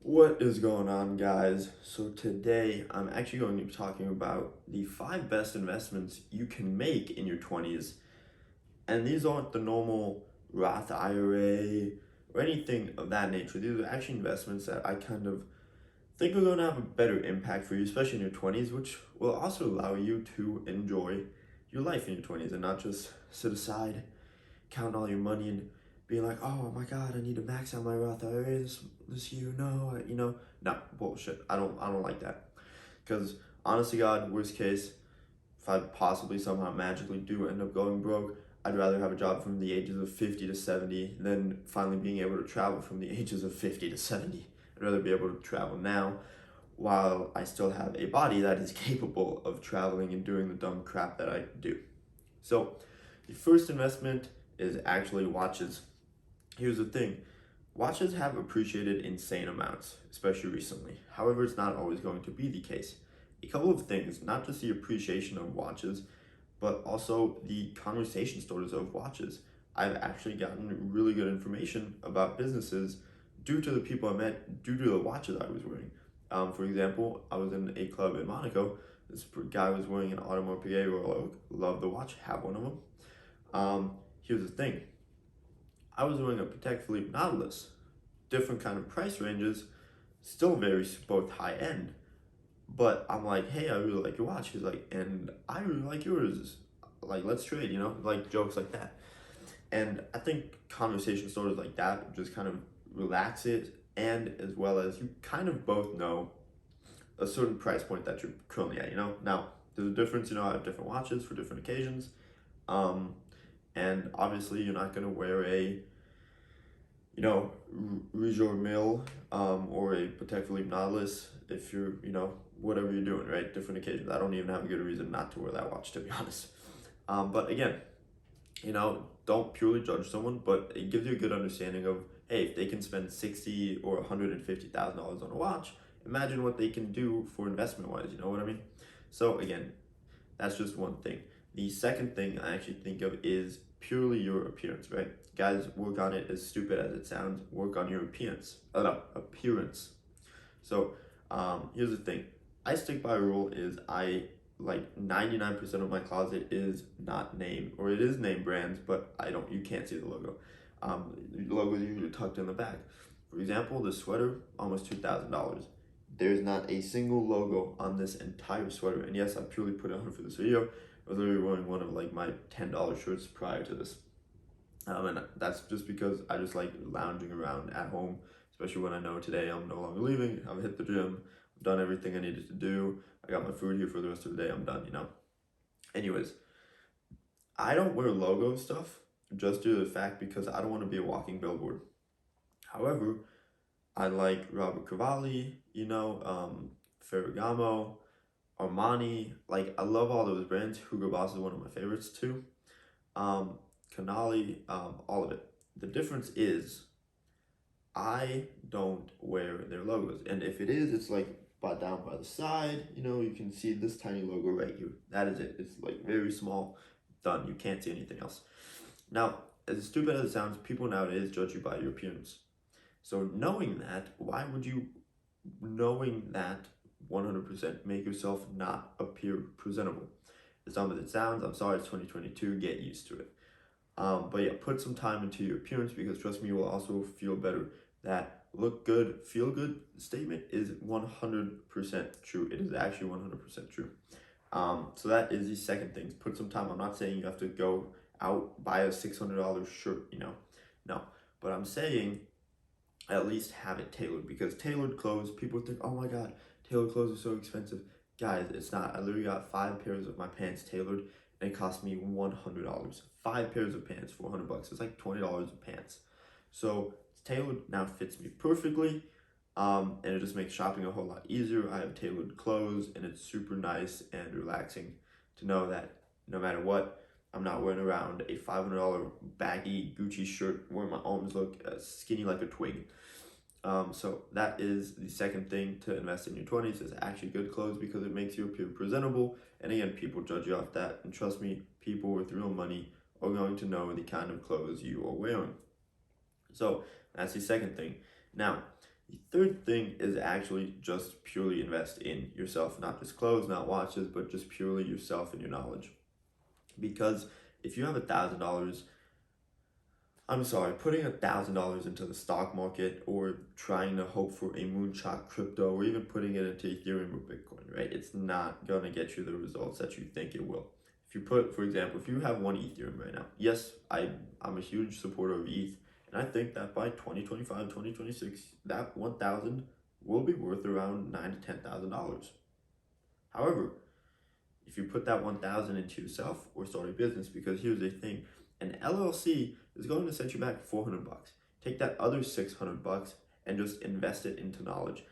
What is going on, guys? So today I'm actually going to be talking about the 5 best investments you can make in your 20s. And these aren't the normal Roth IRA or anything of that nature. These are actually investments that I kind of think are going to have a better impact for you, especially in your 20s, which will also allow you to enjoy your life in your 20s and not just sit aside, count all your money and being like, oh my God, I need to max out my Roth IRA this year. No, no, bullshit. I don't like that. Because honestly, God, worst case, if I possibly somehow magically do end up going broke, I'd rather have a job from the ages of 50 to 70 than finally being able to travel from the ages of 50 to 70. I'd rather be able to travel now while I still have a body that is capable of traveling and doing the dumb crap that I do. So, the first investment is actually watches. Here's the thing, watches have appreciated insane amounts, especially recently. However, it's not always going to be the case. A couple of things, not just the appreciation of watches, but also the conversation starters of watches. I've actually gotten really good information about businesses due to the people I met, due to the watches I was wearing. For example, I was in a club in Monaco. This guy was wearing an Audemars Piguet Royal Oak. Love the watch, have one of them. Here's the thing, I was wearing a Patek Philippe Nautilus, different kind of price ranges, still very both high end. But I'm like, hey, I really like your watch. He's like, and I really like yours. Like, let's trade, like jokes like that. And I think conversation starters like that just kind of relax it, and as well as you kind of both know a certain price point that you're currently at. Now, there's a difference, I have different watches for different occasions. Um, and obviously, you're not going to wear a Rouge Mill, or a Patek Philippe Nautilus if you're, whatever you're doing, right? Different occasions. I don't even have a good reason not to wear that watch, to be honest. But again, don't purely judge someone, but it gives you a good understanding of, hey, if they can spend $60 or $150,000 on a watch, imagine what they can do for investment wise. You know what I mean? So again, that's just one thing. The second thing I actually think of is purely your appearance, right? Guys, work on it, as stupid as it sounds. Work on your appearance. No, appearance. So, here's the thing. I stick by a rule is I like 99% of my closet is not name, or it is name brands, but you can't see the logo. The logo is usually tucked in the back. For example, the sweater, almost $2,000. There's not a single logo on this entire sweater. And yes, I purely put it on for this video. I was literally wearing one of like my $10 shirts prior to this. And that's just because I just like lounging around at home, especially when I know today I'm no longer leaving. I've hit the gym, I've done everything I needed to do. I got my food here for the rest of the day. I'm done. Anyways, I don't wear logo stuff just due to the fact because I don't want to be a walking billboard. However, I like Robert Cavalli, Ferragamo, Armani. Like, I love all those brands. Hugo Boss is one of my favorites too. Um, Canali, all of it. The difference is I don't wear their logos. And if it is, it's like down by the side. You can see this tiny logo right here. That is it. It's like very small. Done. You can't see anything else. Now, as stupid as it sounds, people nowadays judge you by your appearance. So knowing that, why would you, knowing that 100%, make yourself not appear presentable? As dumb as it sounds, I'm sorry, it's 2022, get used to it. But yeah, put some time into your appearance, because trust me, you will also feel better. That look good, feel good statement is 100% true. It is actually 100% true. So that is the second thing. Put some time. I'm not saying you have to go out, buy a $600 shirt, No. But I'm saying at least have it tailored, because tailored clothes, people think, oh my God, tailored clothes are so expensive. Guys, it's not. I literally got 5 pairs of my pants tailored, and it cost me $100. 5 pairs of pants for $100. It's like $20 of pants. So it's tailored, now fits me perfectly, and it just makes shopping a whole lot easier. I have tailored clothes, and it's super nice and relaxing to know that no matter what, I'm not wearing around a $500 baggy Gucci shirt where my arms look skinny like a twig. So that is the second thing to invest in your 20s, is actually good clothes, because it makes you appear presentable. And again, people judge you off that. And trust me, people with real money are going to know the kind of clothes you are wearing. So that's the second thing. Now, The third thing is actually just purely invest in yourself, not just clothes, not watches, but just purely yourself and your knowledge. Because if you have $1,000, putting $1,000 into the stock market or trying to hope for a moonshot crypto or even putting it into Ethereum or Bitcoin, right? It's not gonna get you the results that you think it will. If you put, for example, if you have one Ethereum right now, yes, I'm a huge supporter of ETH, and I think that by 2025, 2026, that 1,000 will be worth around $9,000 to $10,000. However, if you put that 1,000 into yourself or start a business, because here's the thing, an LLC is going to set you back $400. Take that other $600 and just invest it into knowledge.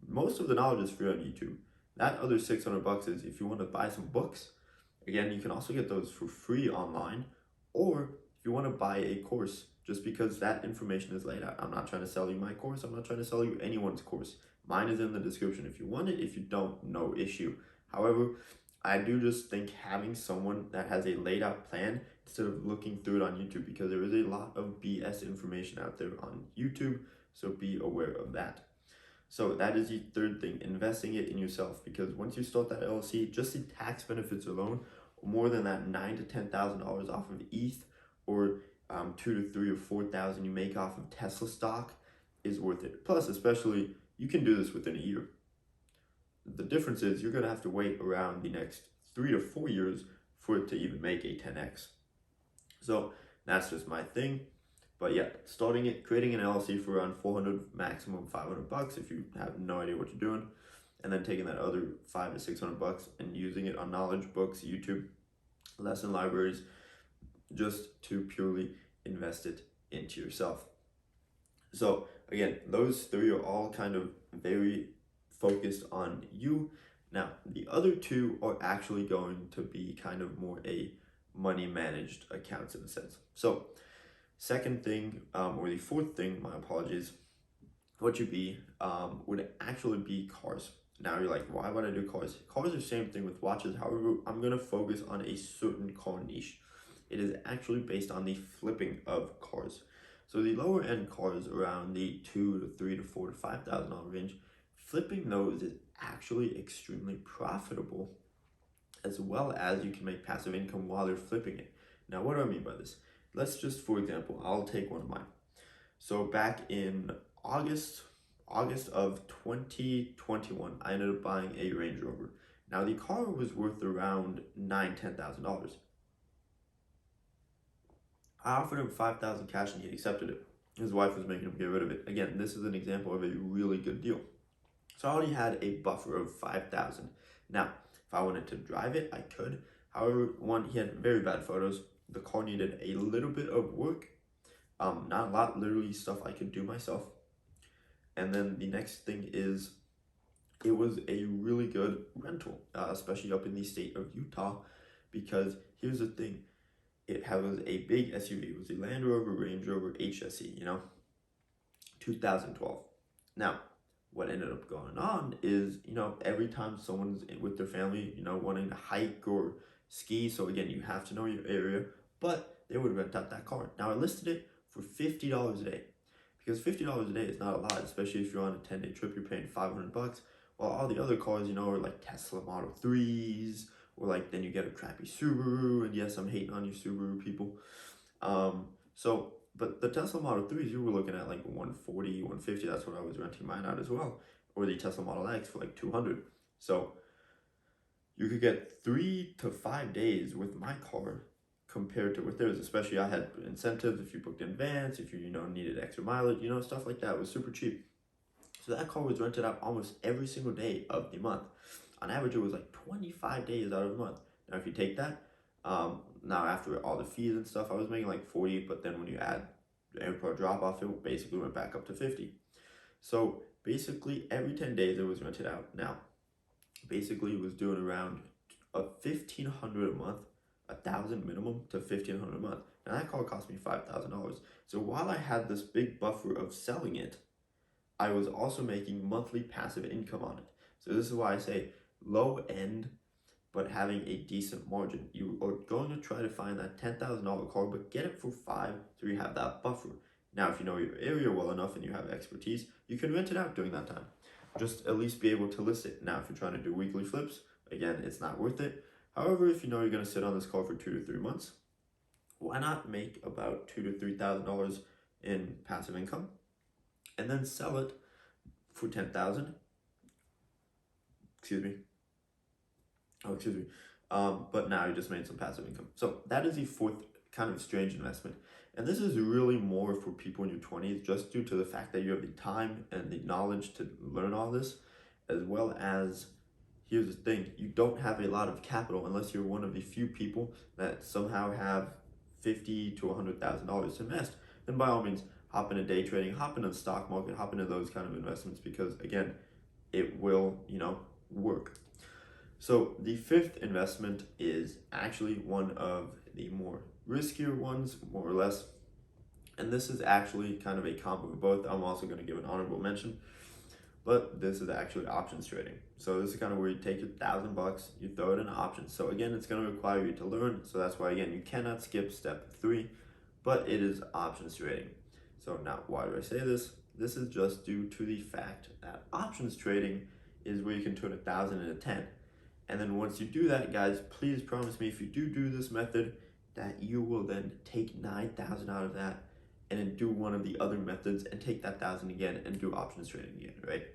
Most of the knowledge is free on YouTube. That other $600 is if you want to buy some books. Again, you can also get those for free online, or if you want to buy a course, just because that information is laid out. I'm not trying to sell you my course. I'm not trying to sell you anyone's course. Mine is in the description if you want it. If you don't, no issue. However, I do just think having someone that has a laid out plan instead of looking through it on YouTube, because there is a lot of BS information out there on YouTube, so be aware of that. So that is the third thing, investing it in yourself, because once you start that LLC, just the tax benefits alone, more than that $9,000 to $10,000 off of ETH, or 2 to 3 or 4,000 you make off of Tesla stock is worth it. Plus, especially, you can do this within a year. The difference is you're going to have to wait around the next 3 to 4 years for it to even make a 10x. So that's just my thing. But yeah, creating an LLC for around 400, maximum $500 if you have no idea what you're doing, and then taking that other $500 to $600 and using it on knowledge, books, YouTube, lesson libraries, just to purely invest it into yourself. So again, those three are all kind of very focused on you. Now, the other two are actually going to be kind of more a money managed accounts in a sense. So second thing, or the fourth thing, my apologies, would actually be cars. Now you're like, why would I do cars? Cars are the same thing with watches. However, I'm going to focus on a certain car niche. It is actually based on the flipping of cars. So the lower end cars around the $2,000 to $3,000 to $4,000 to $5,000 range, flipping those is actually extremely profitable, as well as you can make passive income while you're flipping it. Now, what do I mean by this? Let's just, for example, I'll take one of mine. So back in August of 2021, I ended up buying a Range Rover. Now the car was worth around $9,000 to $10,000. I offered him $5,000 cash and he accepted it. His wife was making him get rid of it. Again, this is an example of a really good deal. So I already had a buffer of $5,000. Now, if I wanted to drive it, I could. However, one, he had very bad photos. The car needed a little bit of work. Not a lot, literally stuff I could do myself. And then the next thing is, it was a really good rental, especially up in the state of Utah, because here's the thing. It was a big SUV. It was a Land Rover Range Rover HSE, 2012. Now, what ended up going on is, every time someone's with their family, wanting to hike or ski, so again, you have to know your area, but they would rent out that car. Now, I listed it for $50 a day, because $50 a day is not a lot, especially if you're on a 10-day trip, you're paying $500, while all the other cars, are like Tesla Model 3s, or like then you get a crappy Subaru, and yes, I'm hating on you Subaru people. But the Tesla Model 3s, you were looking at like 140, 150, that's what I was renting mine out as well. Or the Tesla Model X for like 200. So you could get 3 to 5 days with my car compared to with theirs. Especially I had incentives if you booked in advance, if you needed extra mileage, stuff like that. It was super cheap. So that car was rented out almost every single day of the month. On average, it was like 25 days out of the month. Now, if you take that, now after all the fees and stuff, I was making like 40, but then when you add the airport drop off, it basically went back up to 50. So basically every 10 days it was rented out. Now, basically it was doing around $1,500 a month, $1,000 minimum to $1,500 a month. Now that car cost me $5,000. So while I had this big buffer of selling it, I was also making monthly passive income on it. So this is why I say low end, but having a decent margin. You are going to try to find that $10,000 car, but get it for $5,000 so you have that buffer. Now, if you know your area well enough and you have expertise, you can rent it out during that time. Just at least be able to list it. Now, if you're trying to do weekly flips, again, it's not worth it. However, if you know you're going to sit on this call for 2 to 3 months, why not make about $2,000 to $3,000 in passive income and then sell it for 10,000? Excuse me. Oh, excuse me. But now you just made some passive income. So that is the fourth kind of strange investment. And this is really more for people in your 20s, just due to the fact that you have the time and the knowledge to learn all this, as well as, here's the thing, you don't have a lot of capital unless you're one of the few people that somehow have $50,000 to $100,000 to invest. Then by all means, hop into day trading, hop into the stock market, hop into those kind of investments, because again, it will, work. So the fifth investment is actually one of the more riskier ones, more or less. And this is actually kind of a combo of both. I'm also going to give an honorable mention, but this is actually options trading. So this is kind of where you take your $1,000, you throw it in options. So again, it's going to require you to learn. So that's why, again, you cannot skip step 3, but it is options trading. So now, why do I say this? This is just due to the fact that options trading is where you can turn 1,000 into 10. And then once you do that, guys, please promise me if you do this method that you will then take 9,000 out of that and then do one of the other methods and take that 1,000 again and do options trading again, right?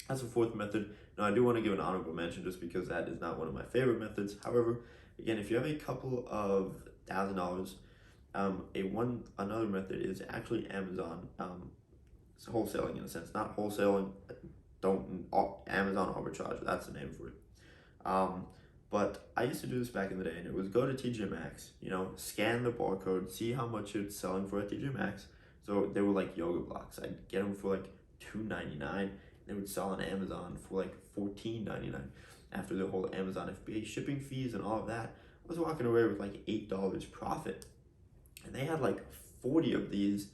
That's the fourth method. Now, I do want to give an honorable mention just because that is not one of my favorite methods. However, again, if you have a couple of $1,000, another method is actually Amazon wholesaling, in a sense. Not wholesaling, Amazon arbitrage, that's the name for it. But I used to do this back in the day, and it was go to TJ Maxx, scan the barcode, see how much it's selling for at TJ Maxx. So they were like yoga blocks. I'd get them for like $2.99. They would sell on Amazon for like $14.99. After the whole Amazon FBA shipping fees and all of that, I was walking away with like $8 profit. And they had like 40 of these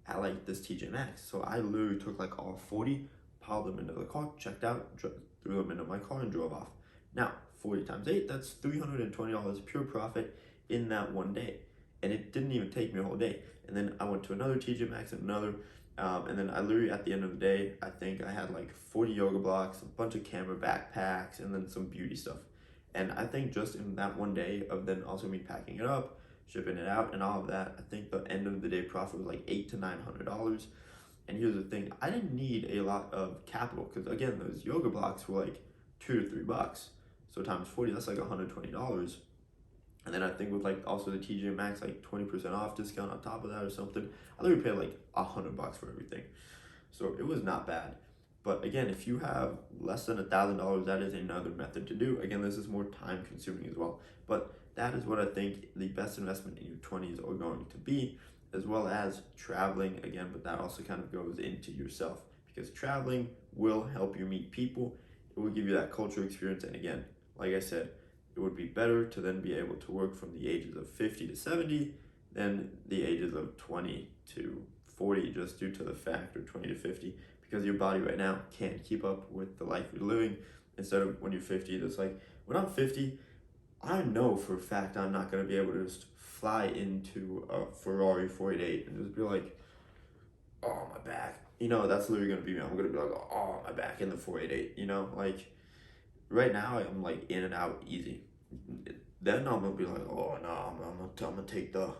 at like this TJ Maxx. So I literally took like all 40, piled them into the car, checked out, threw them into my car, and drove off. Now, 40 times 8, that's $320 pure profit in that one day. And it didn't even take me a whole day. And then I went to another TJ Maxx and another, and then I literally, at the end of the day, I think I had like 40 yoga blocks, a bunch of camera backpacks, and then some beauty stuff. And I think just in that one day of then also me packing it up, shipping it out, and all of that, I think the end of the day profit was like $800 to $900. And here's the thing, I didn't need a lot of capital, because again, those yoga blocks were like $2 to $3. So times 40, that's like $120. And then I think with like also the TJ Maxx, like 20% off discount on top of that or something, I literally paid like $100 for everything. So it was not bad. But again, if you have less than $1,000, that is another method to do. Again, this is more time consuming as well. But that is what I think the best investment in your 20s are going to be, as well as traveling again, but that also kind of goes into yourself, because traveling will help you meet people. It will give you that culture experience. And again, like I said, it would be better to then be able to work from the ages of 50 to 70 than the ages of 20 to 40, just due to the fact, or 20 to 50, because your body right now can't keep up with the life you're living. Instead of when you're 50, it's like, when I'm 50, I know for a fact I'm not going to be able to just fly into a Ferrari 488 and just be like, oh, my back. That's literally going to be me. I'm going to be like, oh, my back in the 488, like, right now I'm like in and out easy. Then I'm gonna be like, oh no, I'm gonna take the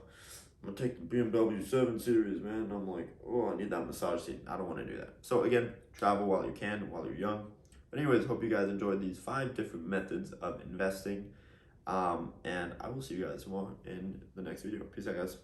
BMW 7 Series, man. I'm like, oh, I need that massage seat. I don't want to do that. So again, travel while you can, while you're young. But anyways, hope you guys enjoyed these 5 different methods of investing. And I will see you guys more in the next video. Peace out, guys.